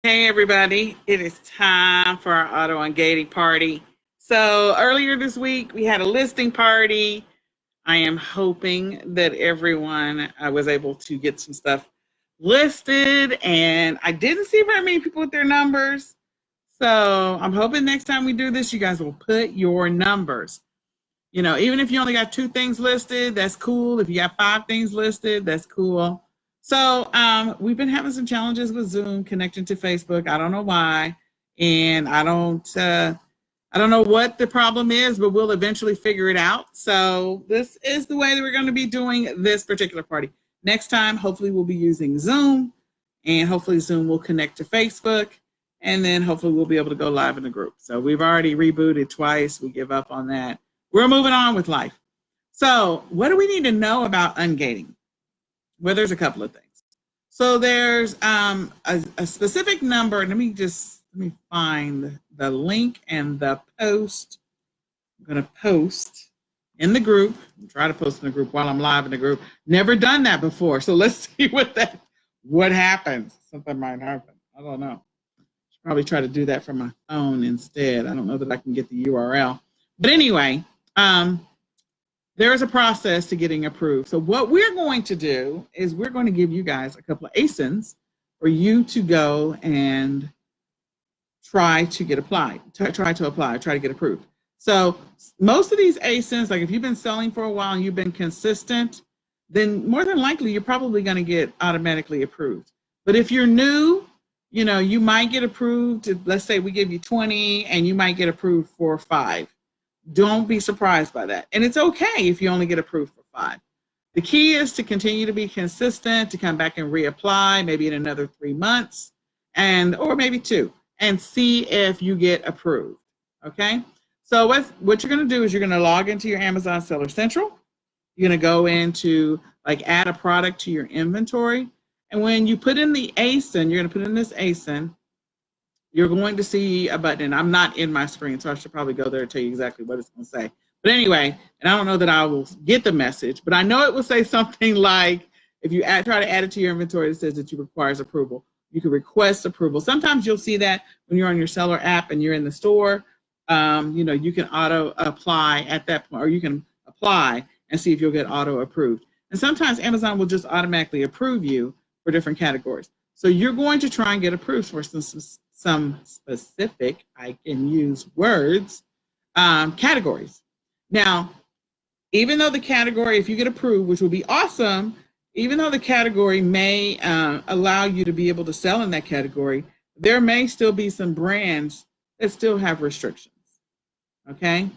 Hey everybody, it is time for our auto ungating party. So earlier this week we had a listing party. I am hoping that everyone was able to get some stuff listed, and I didn't see very many people with their numbers. So I'm hoping next time we do this, you guys will put your numbers. Even if you only got two things listed, that's cool. If you got five things listed, that's cool. So we've been having some challenges with Zoom connecting to Facebook. I don't know why, and I don't know what the problem is, but we'll eventually figure it out. So this is the way that we're going to be doing this particular party. Next time, hopefully, we'll be using Zoom, and hopefully Zoom will connect to Facebook, and then hopefully we'll be able to go live in the group. So we've already rebooted twice. We give up on that. We're moving on with life. So what do we need to know about ungating? Well, there's a couple of things. So there's a specific number. Let me find the link and the post. I'm going to post in the group. Try to post in the group while I'm live in the group. Never done that before. So let's see what happens. Something might happen. I don't know. Should probably try to do that from my phone instead. I don't know that I can get the URL. But anyway, there is a process to getting approved. So what we're going to do is we're going to give you guys a couple of ASINs for you to go and try to get applied, try to get approved. So most of these ASINs, like if you've been selling for a while and you've been consistent, then more than likely you're probably going to get automatically approved. But if you're new, you might get approved. Let's say we give you 20 and you might get approved for 5. Don't be surprised by that. And it's okay if you only get approved for 5. The key is to continue to be consistent, to come back and reapply, maybe in another 3 months, or maybe 2, and see if you get approved. Okay? So what you're going to do is you're going to log into your Amazon Seller Central. You're going to go into add a product to your inventory. And when you put in the ASIN, you're going to put in this ASIN, you're going to see a button, and I'm not in my screen, so I should probably go there and tell you exactly what it's going to say. But anyway, and I don't know that I will get the message, but I know it will say something like, if you try to add it to your inventory, it says that you requires approval. You can request approval. Sometimes you'll see that when you're on your seller app and you're in the store. You can auto apply at that point, or you can apply and see if you'll get auto approved. And sometimes Amazon will just automatically approve you for different categories. So you're going to try and get approved for some specific, I can use words, categories. Now, even though the category, if you get approved, which would be awesome, even though the category may allow you to be able to sell in that category, there may still be some brands that still have restrictions. Okay,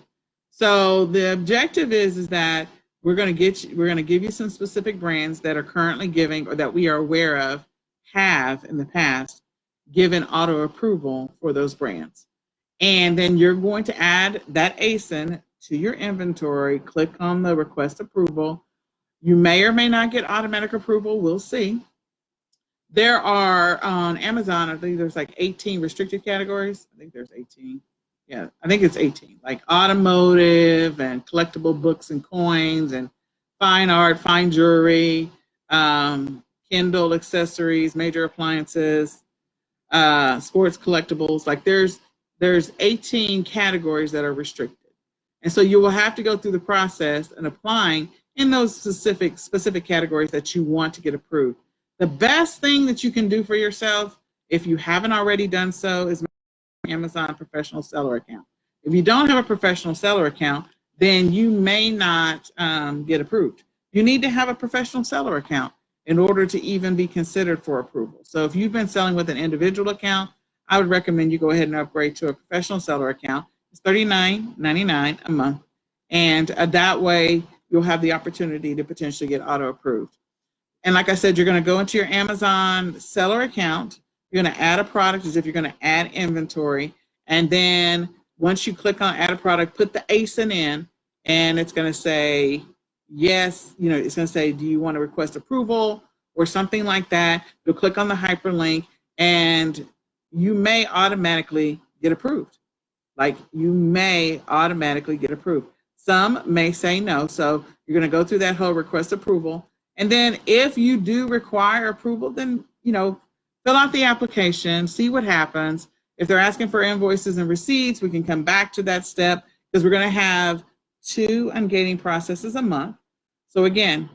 so the objective is that we're going to give you some specific brands that are currently giving, or that we are aware of have in the past given auto approval for those brands. And then you're going to add that ASIN to your inventory, click on the request approval. You may or may not get automatic approval. We'll see. There are on Amazon, I think there's 18 restricted categories. I think there's 18. Yeah, I think it's 18, like automotive and collectible books and coins and fine art, fine jewelry, Kindle accessories, major appliances, sports collectibles. There's 18 categories that are restricted. And so you will have to go through the process and applying in those specific categories that you want to get approved. The best thing that you can do for yourself, if you haven't already done so, is Amazon professional seller account. If you don't have a professional seller account, then you may not get approved. You need to have a professional seller account in order to even be considered for approval. So if you've been selling with an individual account, I would recommend you go ahead and upgrade to a professional seller account. It's $39.99 a month. And that way you'll have the opportunity to potentially get auto approved. And like I said, you're going to go into your Amazon seller account. You're going to add a product as if you're going to add inventory. And then once you click on add a product, put the ASIN in, and it's going to say, yes, it's going to say, do you want to request approval or something like that? You'll click on the hyperlink and you may automatically get approved. You may automatically get approved. Some may say no. So you're going to go through that whole request approval. And then if you do require approval, then, fill out the application, see what happens. If they're asking for invoices and receipts, we can come back to that step because we're going to have 2 ungating processes a month. So again,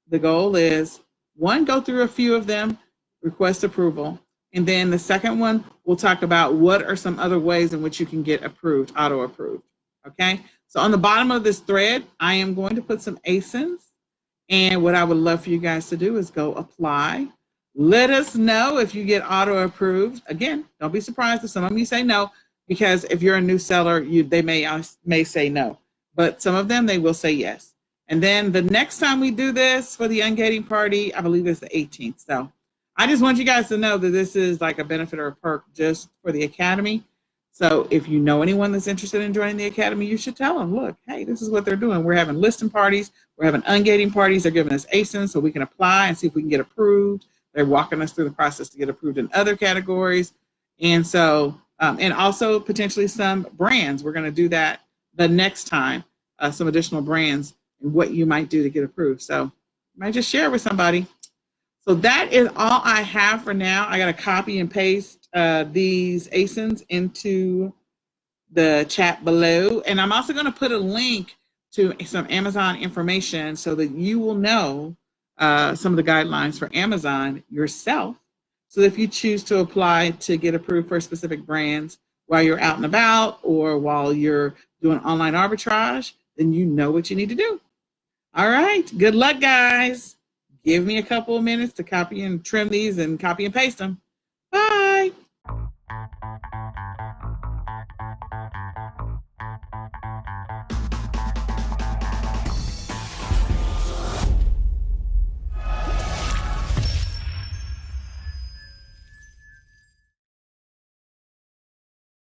the goal is 1, go through a few of them, request approval. And then the second one, we'll talk about what are some other ways in which you can get approved, auto approved. Okay. So on the bottom of this thread, I am going to put some ASINs. And what I would love for you guys to do is go apply. Let us know if you get auto approved. Again, don't be surprised if some of you say no, because if you're a new seller, they may say no, but some of them they will say yes. And then the next time we do this for the Ungating party, I believe it's the 18th. So I just want you guys to know that this is like a benefit or a perk just for the Academy. So if you know anyone that's interested in joining the Academy, you should tell them, look, hey, this is what they're doing. We're having listing parties. We're having ungating parties. They're giving us ASINs so we can apply and see if we can get approved. They're walking us through the process to get approved in other categories. And so, and also potentially some brands. We're going to do that the next time, some additional brands and what you might do to get approved. So you might just share it with somebody. So that is all I have for now. I got to copy and paste these ASINs into the chat below. And I'm also going to put a link to some Amazon information so that you will know some of the guidelines for Amazon yourself. So if you choose to apply to get approved for specific brands while you're out and about or while you're doing online arbitrage, then you know what you need to do. All right. Good luck, guys. Give me a couple of minutes to copy and trim these and copy and paste them. Bye.